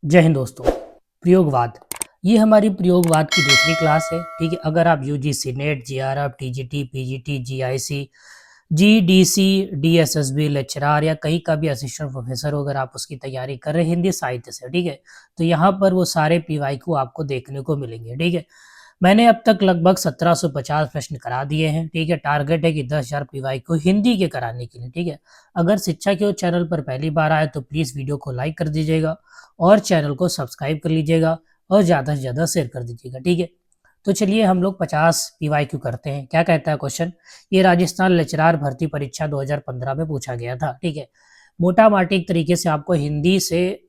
जय हिंद दोस्तों। प्रयोगवाद, ये हमारी प्रयोगवाद की दूसरी क्लास है। ठीक है, अगर आप UGC net, GRF, TGT, PGT, GIC, GDC, DSSB lecturer या कहीं का भी असिस्टेंट प्रोफेसर हो, अगर आप उसकी तैयारी कर रहे हैं हिंदी साहित्य से, ठीक है, तो यहाँ पर वो सारे पीवाईक्यू आपको देखने को मिलेंगे। ठीक है, मैंने अब तक लगभग 1750 प्रश्न करा दिए हैं। ठीक है, टारगेट है कि 10,000 पीवाईक्यू हिंदी के कराने के लिए। ठीक है, अगर शिक्षा के चैनल पर पहली बार आए तो प्लीज़ वीडियो को लाइक कर दीजिएगा और चैनल को सब्सक्राइब कर लीजिएगा और ज़्यादा से ज़्यादा शेयर कर दीजिएगा। ठीक है, तो चलिए हम लोग 50 पीवाईक्यू करते हैं। क्या कहता है क्वेश्चन? ये राजस्थान लेक्चरार भर्ती परीक्षा 2015 में पूछा गया था। ठीक है, मोटा माटी तरीके से आपको हिंदी से,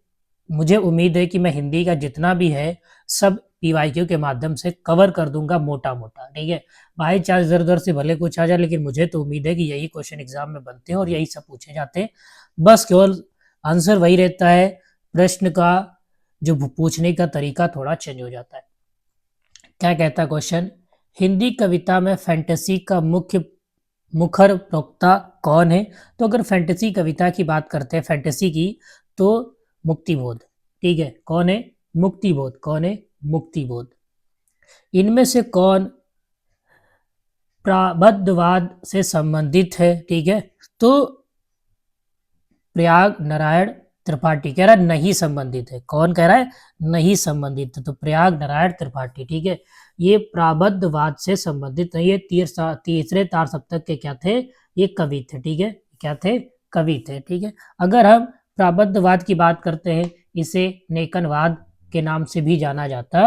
मुझे उम्मीद है कि मैं हिंदी का जितना भी है सब पीवाईक्यू के माध्यम से कवर कर दूंगा मोटा मोटा। ठीक है, बाई चांस इधर उधर से भले कुछ आ जाए, लेकिन मुझे तो उम्मीद है कि यही क्वेश्चन एग्जाम में बनते हैं और यही सब पूछे जाते हैं। बस केवल आंसर वही रहता है, प्रश्न का जो पूछने का तरीका थोड़ा चेंज हो जाता है। क्या कहता है क्वेश्चन? हिंदी कविता में फैंटेसी का मुखर वक्ता कौन है? तो अगर फैंटेसी कविता की बात करते हैं, फैंटेसी की, तो मुक्तिबोध। ठीक है, कौन है? मुक्तिबोध। कौन है? मुक्तिबोध। इनमें से कौन प्रबद्धवाद से संबंधित है? ठीक है, तो प्रयाग नारायण त्रिपाठी कह रहा है नहीं संबंधित है। कौन कह रहा है? नहीं संबंधित है, तो प्रयाग नारायण त्रिपाठी। ठीक है, ये प्राबद्धवाद से संबंधित नहीं है। तीसरे तार सप्तक के क्या थे? ये कवि थे। ठीक है, क्या थे? कवि थे। ठीक है, अगर हम प्राबद्धवाद की बात करते हैं, इसे नेकनवाद के नाम से भी जाना जाता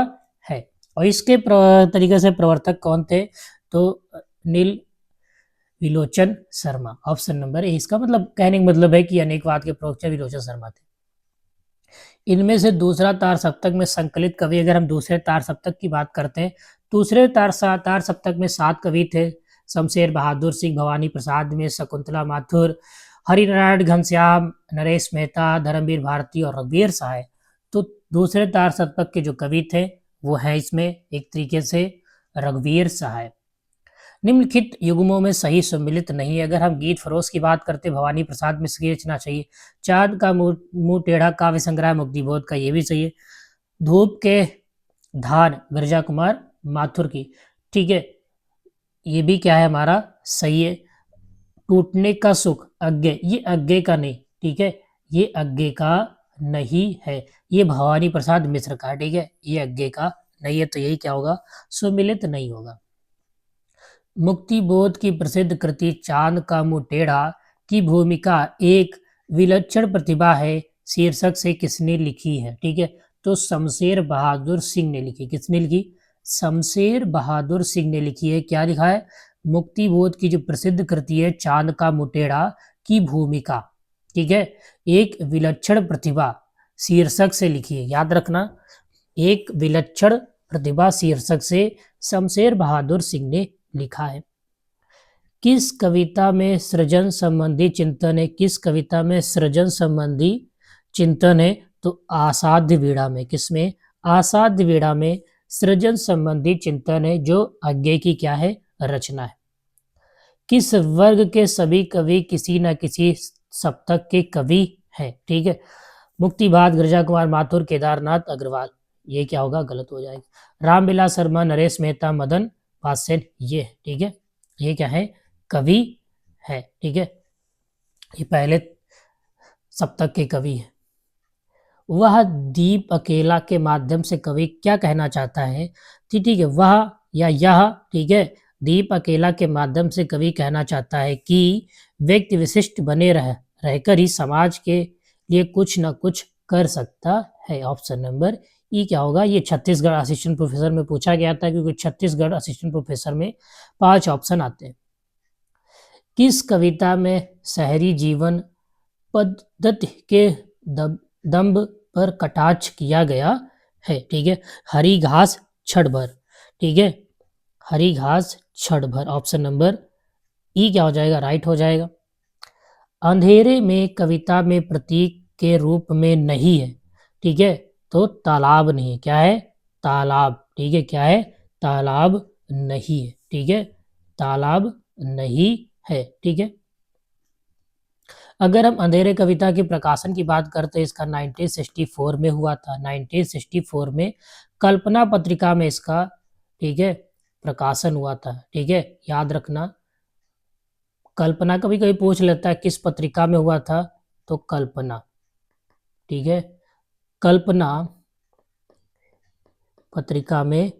है। और इसके तरीके से प्रवर्तक कौन थे? तो नील विलोचन शर्मा। ऑप्शन नंबर ए इसका मतलब, कहने का मतलब है कि अनेकवाद के प्रवक्ता विलोचन शर्मा थे। इनमें से दूसरा तार सप्तक में संकलित कवि, अगर हम दूसरे तार सप्तक की बात करते हैं, दूसरे तार सप्तक में 7 कवि थे। शमशेर बहादुर सिंह, भवानी प्रसाद में, शकुंतला माथुर, हरिनारायण घनश्याम, नरेश मेहता, धर्मवीर भारती और रघुवीर सहाय। तो दूसरे तार सप्तक के जो कवि थे वो है इसमें एक तरीके से रघुवीर सहाय। निम्नलिखित युग्मों में सही सम्मिलित नहीं है। अगर हम गीत फरोश की बात करते, भवानी प्रसाद में सही रचना चाहिए। चांद का मुंह टेढ़ा काव्य संग्रह मुक्तिबोध का, ये भी सही है। धूप के धान गिरजा कुमार माथुर की। ठीक है, ये भी क्या है हमारा? सही है। टूटने का सुख अज्ञे, ये अज्ञे का नहीं। ठीक है, ये अज्ञे का नहीं है, ये भवानी प्रसाद मिश्र का। ठीक है, ये अज्ञे का नहीं है, तो यही क्या होगा? सुमिलित नहीं होगा। मुक्तिबोध की प्रसिद्ध कृति चांद का मुंह टेढ़ा की भूमिका एक विलक्षण प्रतिभा है शीर्षक से किसने लिखी है? ठीक है, तो शमशेर बहादुर सिंह ने लिखी। किसने लिखी? शमशेर बहादुर सिंह ने लिखी है। क्या लिखा है? मुक्तिबोध की जो प्रसिद्ध कृति है चांद का मुंह टेढ़ा की भूमिका, ठीक है, एक विलक्षण प्रतिभा शीर्षक से लिखी है। याद रखना, एक विलक्षण प्रतिभा शीर्षक से शमशेर बहादुर सिंह ने लिखा है। किस कविता में सृजन संबंधी चिंतन है? किस कविता में सृजन संबंधी चिंतन है? तो आसाध्य वीणा में। किसमें? आसाध्य वीणा में सृजन संबंधी चिंतन है, जो अज्ञे की क्या है? रचना है। किस वर्ग के सभी कवि किसी न किसी सप्तक के कवि हैं? ठीक है, मुक्तिबाद, गिरजा कुमार माथुर, केदारनाथ अग्रवाल। ये क्या होगा? गलत हो जाएगा। रामविलास शर्मा, नरेश मेहता, मदन पासेन, ये। ठीक है, ये क्या है? कवि है। ठीक है, ये पहले सप्तक के कवि है। वह दीप अकेला के माध्यम से कवि क्या कहना चाहता है? ठीक है, वह या यह, ठीक है, दीप अकेला के माध्यम से कवि कहना चाहता है कि व्यक्ति विशिष्ट बने रहकर ही समाज के लिए कुछ न कुछ कर सकता है। ऑप्शन नंबर ई क्या होगा? ये छत्तीसगढ़ असिस्टेंट प्रोफेसर में पूछा गया था, क्योंकि छत्तीसगढ़ असिस्टेंट प्रोफेसर में 5 ऑप्शन आते हैं। किस कविता में शहरी जीवन पद्धति के दम्भ पर कटाक्ष किया गया है? ठीक है, हरी घास छड़ भर। ठीक है, हरी घास छड़ भर। ऑप्शन नंबर ई क्या हो जाएगा? राइट हो जाएगा। अंधेरे में कविता में प्रतीक के रूप में नहीं है। ठीक है, तो तालाब नहीं है। क्या है? तालाब। ठीक है, क्या है? तालाब नहीं है। ठीक है, तालाब नहीं है। ठीक है, अगर हम अंधेरे कविता के प्रकाशन की बात करते हैं, इसका 1964 में हुआ था। 1964 में कल्पना पत्रिका में इसका, ठीक है, प्रकाशन हुआ था। ठीक है, याद रखना, कल्पना कभी कभी पूछ लेता है किस पत्रिका में हुआ था, तो कल्पना। ठीक है, कल्पना पत्रिका में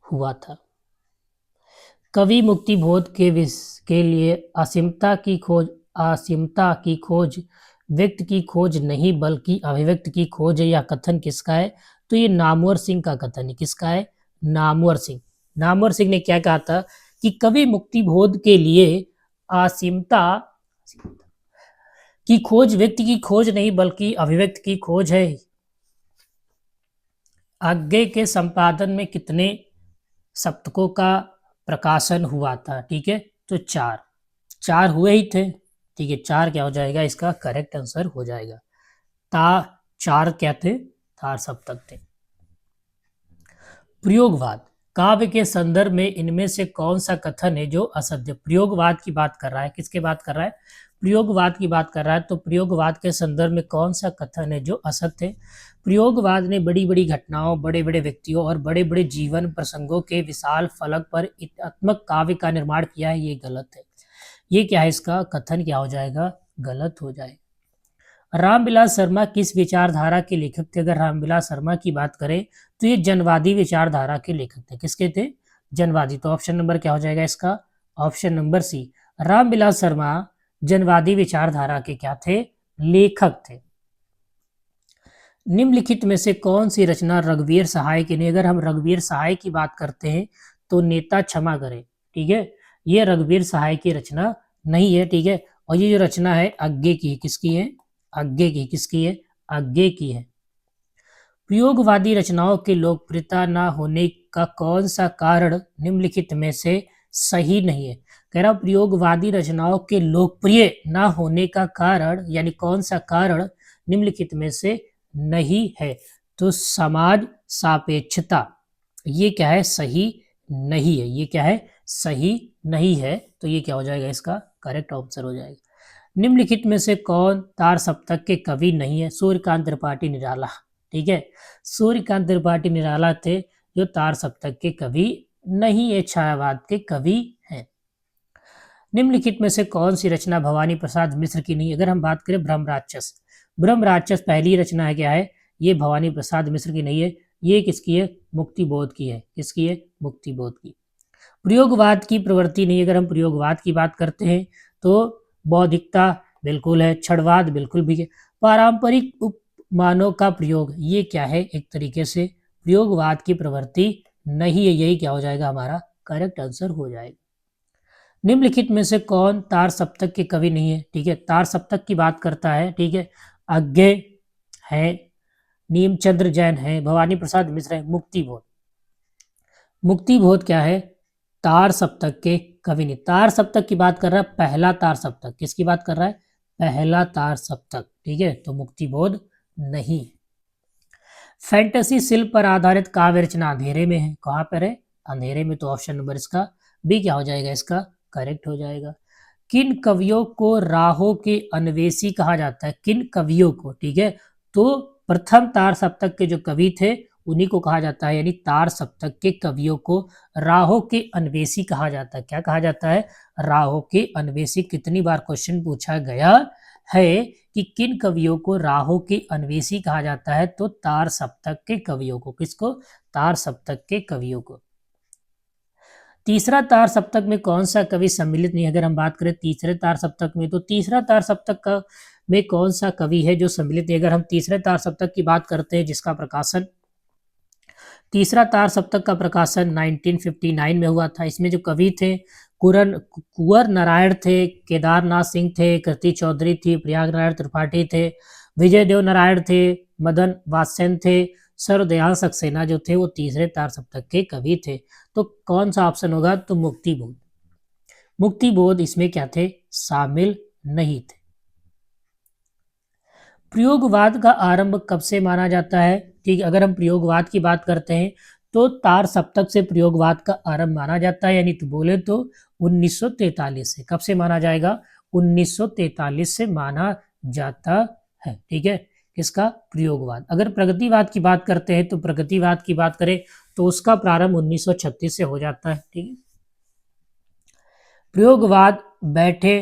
हुआ था। कवि मुक्तिबोध के लिए असीमता की खोज व्यक्त की खोज नहीं बल्कि अभिव्यक्त की खोज है, यह कथन किसका है? तो ये नामवर सिंह का कथन है। किसका है? नामवर सिंह। नामवर सिंह ने क्या कहा था कि कवि मुक्तिबोध के लिए असीमता की खोज व्यक्ति की खोज नहीं बल्कि अभिव्यक्त की खोज है। आगे के संपादन में कितने सप्तकों का प्रकाशन हुआ था? ठीक है, तो 4 हुए ही थे। ठीक है, 4 क्या हो जाएगा? इसका करेक्ट आंसर हो जाएगा। 4 क्या थे? तार सप्तक थे। प्रयोगवाद काव्य के संदर्भ में इनमें से कौन सा कथन है जो असत्य? प्रयोगवाद की बात कर रहा है। किसके बात कर रहा है? प्रयोगवाद की बात कर रहा है। तो प्रयोगवाद के संदर्भ में कौन सा कथन है जो असत्य है? प्रयोगवाद ने बड़ी बड़ी घटनाओं, बड़े बड़े व्यक्तियों और बड़े बड़े जीवन प्रसंगों के विशाल फलक पर इत्यात्मक काव्य का निर्माण किया है। ये गलत है। ये क्या है? इसका कथन क्या हो जाएगा? गलत हो जाएगा। रामविलास शर्मा किस विचारधारा के लेखक थे? अगर रामविलास शर्मा की बात करें तो ये जनवादी विचारधारा के लेखक थे। किसके थे? जनवादी। तो ऑप्शन नंबर क्या हो जाएगा इसका? Option number C. Ramvilas Sharma जनवादी विचारधारा के क्या थे? लेखक थे। निम्नलिखित में से कौन सी रचना रघुवीर सहाय की नहीं? अगर हम रघुवीर सहाय की बात करते हैं तो नेता क्षमा करे, ठीक है, ये रघुवीर सहाय की रचना नहीं है। ठीक है, और ये जो रचना है आगे की है। किसकी है? आगे की। किसकी है? आगे की है। प्रयोगवादी रचनाओं की लोकप्रियता न होने का कौन सा कारण निम्नलिखित में से सही नहीं है? कह रहा प्रयोगवादी रचनाओं के लोकप्रिय न होने का कारण, यानी कौन सा कारण निम्नलिखित में से नहीं है? तो समाज सापेक्षता, ये क्या है? सही नहीं है। ये क्या है? सही नहीं है। तो ये क्या हो जाएगा? इसका करेक्ट आंसर हो जाएगा। निम्नलिखित में से कौन तार सप्तक के कवि नहीं है? सूर्यकांत त्रिपाठी निराला। ठीक है, सूर्यकांत त्रिपाठी निराला थे जो तार सप्तक के कवि नहीं है, छायावाद के कवि हैं। निम्नलिखित में से कौन सी रचना भवानी प्रसाद मिश्र की नहीं? अगर हम बात करें ब्रह्म राक्षस, ब्रह्म राक्षस पहली रचना है, क्या है? ये भवानी प्रसाद मिश्र की नहीं है। ये किसकी है? मुक्तिबोध की है। किसकी है? मुक्तिबोध की। प्रयोगवाद की प्रवृत्ति नहीं। अगर हम प्रयोगवाद की बात करते हैं तो बौद्धिकता बिल्कुल है, क्षणवाद बिल्कुल भी है। पारंपरिक उपमानों का प्रयोग, ये क्या है? एक तरीके से प्रयोगवाद की प्रवृत्ति नहीं है। यही क्या हो जाएगा? हमारा करेक्ट आंसर हो जाएगा। निम्नलिखित में से कौन तार सप्तक के कवि नहीं है? ठीक है, तार सप्तक की बात करता है। ठीक है, अज्ञे है, नीमचंद्र जैन है, भवानी प्रसाद मिश्र है, मुक्तिबोध। मुक्तिबोध क्या है? तार सप्तक के कवि नहीं। तार सप्तक की बात कर रहा है, पहला तार सप्तक। किसकी बात कर रहा है? पहला तार सप्तक। ठीक है, तो मुक्तिबोध नहीं। फैंटेसी शिल्प पर आधारित काव्य रचना अंधेरे में है। कहाँ पर है? अंधेरे में। तो ऑप्शन नंबर इसका बी क्या हो जाएगा? इसका करेक्ट हो जाएगा। किन कवियों को राहों के अन्वेषी कहा जाता है? किन कवियों को? ठीक है, तो प्रथम तार सप्तक के जो कवि थे उन्हीं को कहा जाता है, यानी तार सप्तक के कवियों को राहों के अन्वेषी कहा जाता है। क्या कहा जाता है? राहों के अन्वेषी। कितनी बार क्वेश्चन पूछा गया है कि किन कवियों को राहों के अन्वेषी कहा जाता है? तो तार सप्तक के कवियों को। किसको? तार सप्तक के कवियों को। तीसरा तार सप्तक में कौन सा कवि सम्मिलित नहीं? अगर हम बात करें तीसरे तार सप्तक में, तो तीसरा तार सप्तक का में कौन सा कवि है जो सम्मिलित है? अगर हम तीसरे तार सप्तक की बात करते हैं, जिसका प्रकाशन, तीसरा तार सप्तक का प्रकाशन 1959 में हुआ था। इसमें जो कवि थे कुंवर नारायण थे, केदारनाथ सिंह थे, कृति चौधरी थी, प्रयाग नारायण त्रिपाठी थे, विजय देव नारायण थे, मदन वात्स्यन थे, सर्वदयाल सक्सेना जो थे वो तीसरे तार सप्तक के कवि थे। तो कौन सा ऑप्शन होगा? तो मुक्तिबोध। मुक्तिबोध इसमें क्या थे? शामिल नहीं थे। प्रयोगवाद का आरंभ कब से माना जाता है? ठीक, अगर हम प्रयोगवाद की बात करते हैं तो तार सप्तक से प्रयोगवाद का आरंभ माना जाता है, यानी तो बोले तो 1943 से। कब से माना जाएगा? 1943 से माना जाता है। ठीक है, किसका? प्रयोगवाद। अगर प्रगतिवाद की बात करते हैं तो प्रगतिवाद की बात करें तो उसका प्रारंभ 1936 से हो जाता है। ठीक है, प्रयोगवाद बैठे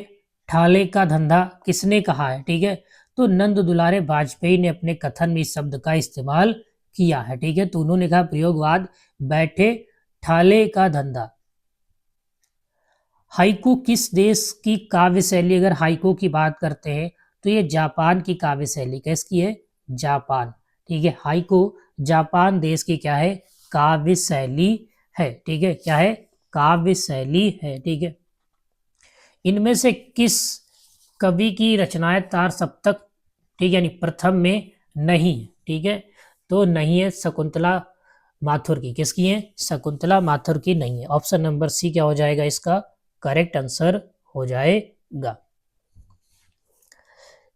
ठाले का धंधा किसने कहा है? ठीक है, तो नंद दुलारे वाजपेयी ने अपने कथन में इस शब्द का इस्तेमाल किया है। ठीक है, तो उन्होंने कहा प्रयोगवाद बैठे ठाले का धंधा। हाइकू किस देश की काव्य शैली? अगर हाइकू की बात करते हैं तो ये जापान की काव्य शैली। किसकी है? जापान। ठीक है, हाइकू जापान देश की क्या है? काव्य शैली है। ठीक है, क्या है? काव्य शैली है। ठीक है, इनमें से किस कवि की रचनाएं तार सप्तक, ठीक है, यानी प्रथम में नहीं है? ठीक है, तो नहीं है शकुंतला माथुर की। किसकी है? शकुंतला माथुर की नहीं है। ऑप्शन नंबर सी क्या हो जाएगा? इसका करेक्ट आंसर हो जाएगा।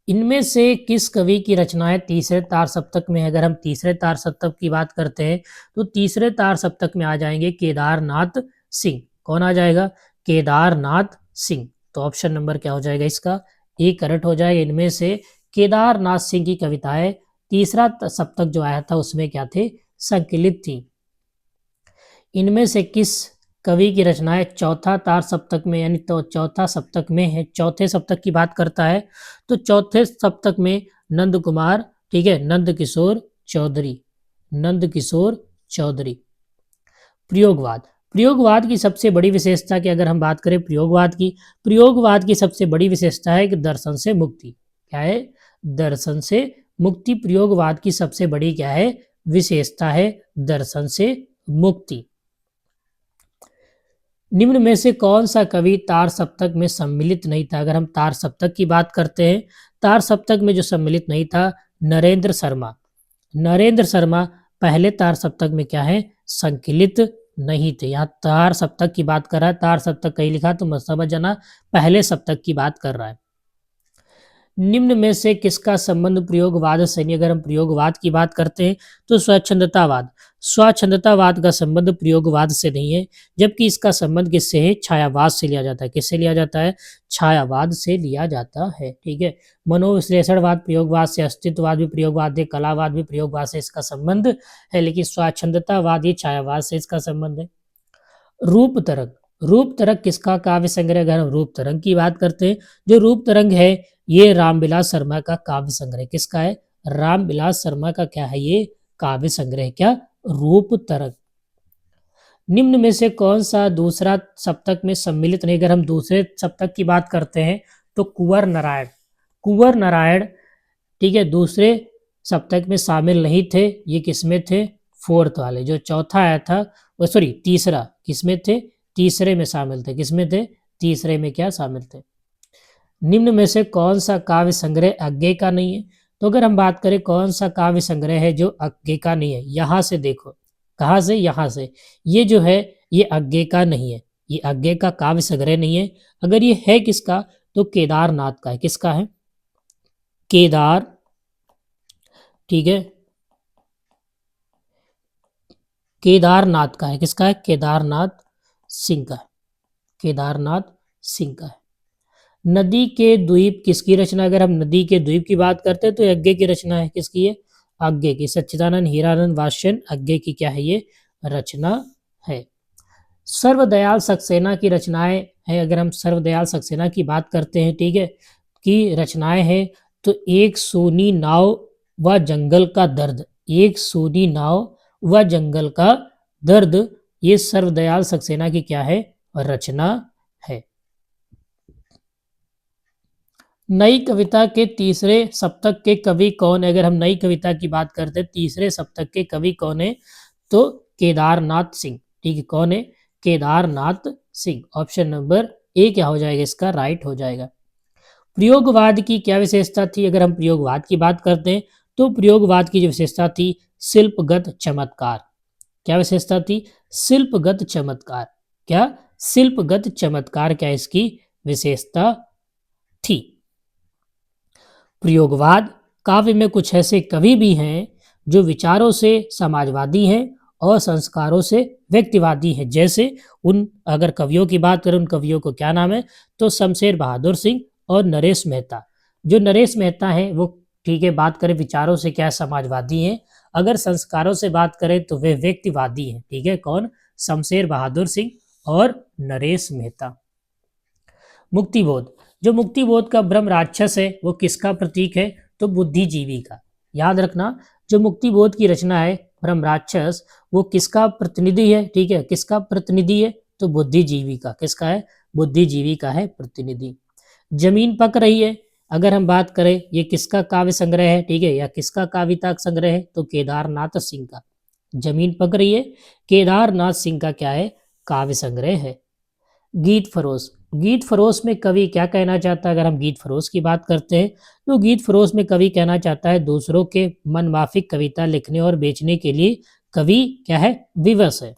इनमें से किस कवि की रचनाएं तीसरे तार सप्तक में है? अगर हम तीसरे तार सप्तक की बात करते हैं तो तीसरे तार सप्तक में आ जाएंगे केदारनाथ सिंह। कौन आ जाएगा? केदारनाथ सिंह। तो ऑप्शन नंबर क्या हो जाएगा? इसका ए करेक्ट हो जाएगा। इनमें से केदारनाथ सिंह की कविताएं तीसरा सप्तक जो आया था उसमें क्या थे? संकलित थी। इनमें से किस कवि की रचनाएं चौथा तार सप्तक में, यानी तो चौथा सप्तक में है? चौथे सप्तक की बात करता है तो चौथे सप्तक में नंद कुमार, ठीक है, नंद किशोर चौधरी, नंद किशोर चौधरी। प्रयोगवाद, प्रयोगवाद की सबसे बड़ी विशेषता की अगर हम बात करें प्रयोगवाद की सबसे बड़ी विशेषता है कि दर्शन से मुक्ति। क्या है? दर्शन से मुक्ति प्रयोगवाद की सबसे बड़ी क्या है? विशेषता है, दर्शन से मुक्ति। निम्न में से कौन सा कवि तार सप्तक में सम्मिलित नहीं था? अगर हम तार सप्तक की बात करते हैं, तार सप्तक में जो सम्मिलित नहीं था, नरेंद्र शर्मा। नरेंद्र शर्मा पहले तार सप्तक में क्या है? संकलित नहीं थे। यहाँ तार सप्तक की बात कर रहा है, तार सप्तक कहीं लिखा तो मत समझ जाना पहले सप्तक की बात कर रहा है। निम्न में से किसका संबंध प्रयोगवाद से नहीं? अगर हम प्रयोगवाद की बात करते हैं तो स्वच्छंदतावाद। स्वच्छंदतावाद का संबंध प्रयोगवाद से नहीं है, जबकि इसका संबंध किससे है? छायावाद से लिया जाता है। किससे लिया जाता है? छायावाद से लिया जाता है। ठीक है, मनोविश्लेषणवाद प्रयोगवाद से, अस्तित्ववाद भी प्रयोगवाद है, कलावाद भी प्रयोगवाद से इसका संबंध है, लेकिन स्वच्छंदतावाद ये छायावाद से इसका संबंध है। रूप तरंग, रूप तरंग किसका काव्य संग्रह? अगर हम रूप तरंग की बात करते हैं, जो रूप तरंग है ये रामविलास शर्मा का काव्य संग्रह। किसका है? रामविलास शर्मा का क्या है? ये काव्य संग्रह। क्या? रूप तरंग। निम्न में से कौन सा दूसरा सप्तक में सम्मिलित नहीं? अगर हम दूसरे सप्तक की बात करते हैं तो कुंवर नारायण, कुंवर नारायण, ठीक है, दूसरे सप्तक में शामिल नहीं थे। ये किसमें थे? फोर्थ वाले, जो चौथा आया था वो, सॉरी तीसरा, किसमें थे? तीसरे में शामिल थे। किसमें थे? तीसरे में क्या शामिल थे? निम्न में से कौन सा काव्य संग्रह आज्ञे का नहीं है? तो अगर हम बात करें कौन सा काव्य संग्रह है जो आज्ञे का नहीं है, यहां से देखो, कहां से? यहां से। ये जो है ये आज्ञे का नहीं है, ये आज्ञे का काव्य संग्रह नहीं है। अगर ये है किसका? तो केदारनाथ का है। किसका है? केदार, ठीक है, केदारनाथ का है। किसका है? केदारनाथ सिंह का है, केदारनाथ सिंह का है। नदी के द्वीप किसकी रचना? अगर हम नदी के द्वीप की बात करते हैं तो आज्ञे की रचना है। किसकी है? आज्ञे की। सच्चिदानंद हीरानंद वात्स्ययन आज्ञे की क्या है? ये रचना है। सर्वदयाल सक्सेना की रचनाएं हैं। अगर हम सर्वदयाल सक्सेना की बात करते हैं, ठीक है, की रचनाएं हैं, तो एक सोनी नाव व जंगल का दर्द, एक सोनी नाव व जंगल का दर्द, ये सर्वदयाल सक्सेना की क्या है? रचना है। नई कविता के तीसरे सप्तक के कवि कौन है? अगर हम नई कविता की बात करते हैं तीसरे सप्तक के कवि कौन है? तो केदारनाथ सिंह। ठीक है, कौन है? Kedarnath Singh. Option number A क्या हो जाएगा? इसका राइट हो जाएगा। प्रयोगवाद की क्या विशेषता थी? अगर हम प्रयोगवाद की बात करते हैं तो प्रयोगवाद की जो विशेषता थी, शिल्पगत चमत्कार। क्या विशेषता थी? शिल्पगत चमत्कार। क्या? शिल्पगत चमत्कार क्या इसकी विशेषता थी? प्रयोगवाद काव्य में कुछ ऐसे कवि भी हैं जो विचारों से समाजवादी हैं और संस्कारों से व्यक्तिवादी हैं। जैसे उन, अगर कवियों की बात करें, उन कवियों को क्या नाम है? तो शमशेर बहादुर सिंह और नरेश मेहता। जो नरेश मेहता है वो, ठीक है, बात करें विचारों से क्या समाजवादी हैं, अगर संस्कारों से बात करें तो वे व्यक्तिवादी हैं। ठीक है, कौन? शमशेर बहादुर सिंह और नरेश मेहता। मुक्तिबोध, जो मुक्तिबोध का ब्रह्म राक्षस है वो किसका प्रतीक है? तो बुद्धिजीवी का। याद रखना, जो मुक्तिबोध की रचना है ब्रह्म राक्षस, वो किसका प्रतिनिधि है? ठीक है, किसका प्रतिनिधि है? तो बुद्धिजीवी का। किसका है? बुद्धिजीवी का है प्रतिनिधि। जमीन पक रही है, अगर हम बात करें ये किसका काव्य संग्रह है? ठीक है, या किसका काव्यता संग्रह है? तो केदारनाथ सिंह का। जमीन पक रही है केदारनाथ सिंह का क्या है? काव्य संग्रह है। गीत फरोश, गीत फरोश में कवि क्या कहना चाहता है? अगर हम गीत फरोश की बात करते हैं तो गीत फरोश में कवि कहना चाहता है दूसरों के मनमाफिक कविता लिखने और बेचने के लिए कवि क्या है? विवश है।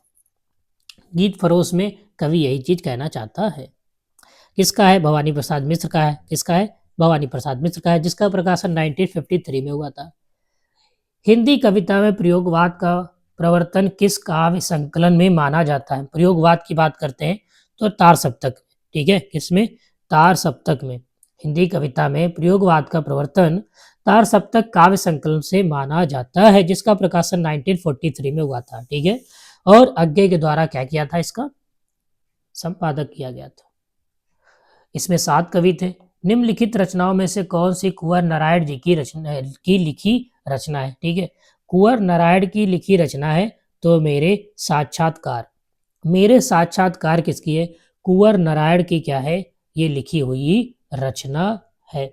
गीत फरोश में कवि यही चीज कहना चाहता है। किसका है? भवानी प्रसाद मिश्र का है। किसका है? भवानी प्रसाद मिश्र का है, जिसका प्रकाशन 1953 में हुआ था। हिंदी कविता में प्रयोगवाद का प्रवर्तन किस काव्य संकलन में माना जाता है? प्रयोगवाद की बात करते हैं तो तार सप्तक। ठीक है, किसमें? तार सप्तक में। हिंदी कविता में प्रयोगवाद का प्रवर्तन तार सप्तक काव्य संकलन से माना जाता है, जिसका प्रकाशन 1943 में हुआ था। ठीक है, और अज्ञे के द्वारा क्या किया था? इसका संपादक किया गया था। इसमें 7 कवि थे। निम्नलिखित रचनाओं में से कौन सी कुंवर नारायण जी की रचना की लिखी रचना है? ठीक है, कुंवर नारायण की लिखी रचना है तो मेरे साक्षात्कार। मेरे साक्षात्कार किसकी है? कुंवर नारायण की क्या है? ये लिखी हुई रचना है।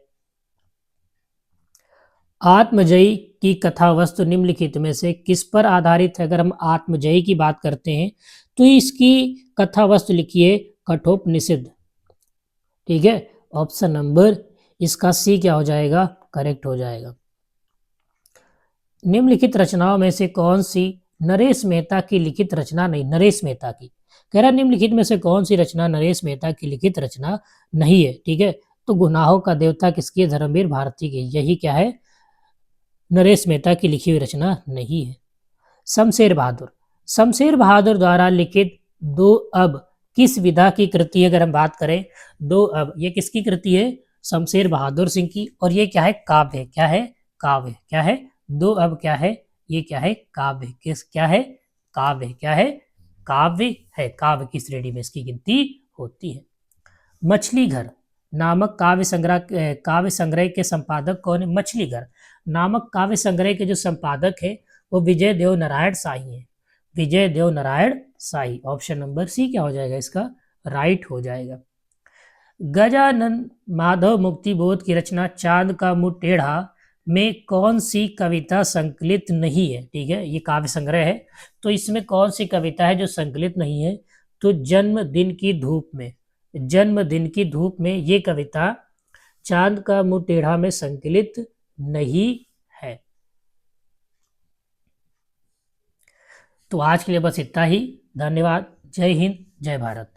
आत्मजयी की कथा वस्तु निम्नलिखित में से किस पर आधारित है? अगर हम आत्मजयी की बात करते हैं तो इसकी कथा वस्तु लिखी है कठोपनिषद। ठीक है, ऑप्शन नंबर इसका सी क्या हो जाएगा? करेक्ट हो जाएगा। निम्नलिखित रचनाओं में से कौन सी नरेश मेहता की लिखित रचना नहीं? नरेश मेहता की कह रहा, निम्नलिखित में से कौन सी रचना नरेश मेहता की लिखित रचना नहीं है? ठीक है, तो गुनाहों का देवता किसकी है? धर्मवीर भारती की। यही क्या है? नरेश मेहता की लिखी हुई रचना नहीं है। शमशेर बहादुर, शमशेर बहादुर द्वारा लिखित दो अब किस विधा की कृति है? अगर हम बात करें दो अब, ये किसकी कृति है? शमशेर बहादुर सिंह की। और ये क्या है? काव्य है। क्या है? काव्य। क्या है? दो अब क्या है? ये क्या है? काव्य। किस क्या है? काव्य। क्या है? काव्य है। काव्य की श्रेणी में इसकी गिनती होती है। मछली घर नामक काव्य संग्रह के संपादक कौन है? मछली घर नामक काव्य संग्रह के जो संपादक है वो विजय देव नारायण शाही है। विजय देव नारायण शाही। ऑप्शन नंबर सी क्या हो जाएगा? इसका राइट हो जाएगा। गजानन माधव मुक्तिबोध की रचना चांद का मुंह टेढ़ा में कौन सी कविता संकलित नहीं है? ठीक है, ये काव्य संग्रह है तो इसमें कौन सी कविता है जो संकलित नहीं है? तो जन्मदिन की धूप में। जन्मदिन की धूप में ये कविता चांद का मुंह टेढ़ा में संकलित नहीं है। तो आज के लिए बस इतना ही। धन्यवाद। जय हिंद, जय भारत।